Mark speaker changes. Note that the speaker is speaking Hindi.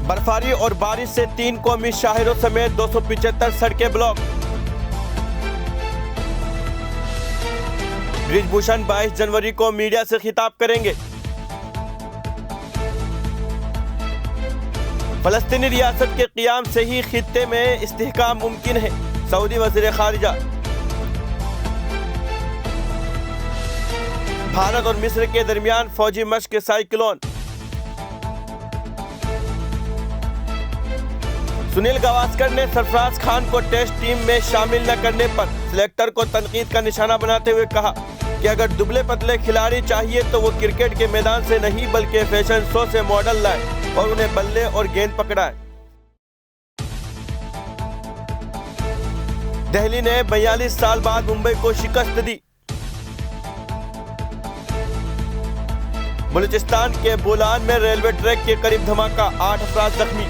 Speaker 1: बर्फबारी और बारिश से 3 कौमी शाहरों समेत 275 सड़कें ब्लॉक। ब्रिजभूषण 22 जनवरी को मीडिया से खिताब करेंगे। फलस्तीनी रियासत के क़याम से ही खित्ते में इस्तिहकाम मुमकिन है, सऊदी वज़ीर ख़ारिजा। भारत और मिस्र के दरमियान फौजी मश्क साइक्लोन। सुनील गावस्कर ने सरफराज खान को टेस्ट टीम में शामिल न करने पर सिलेक्टर को तनकीद का निशाना बनाते हुए कहा कि अगर दुबले पतले खिलाड़ी चाहिए तो वो क्रिकेट के मैदान से नहीं बल्कि फैशन शो से मॉडल लाए और उन्हें बल्ले और गेंद पकड़ाए। दिल्ली ने 42 साल बाद मुंबई को शिकस्त दी। बलूचिस्तान के बोलान में रेलवे ट्रैक के करीब धमाका, 8 अफराद जख्मी।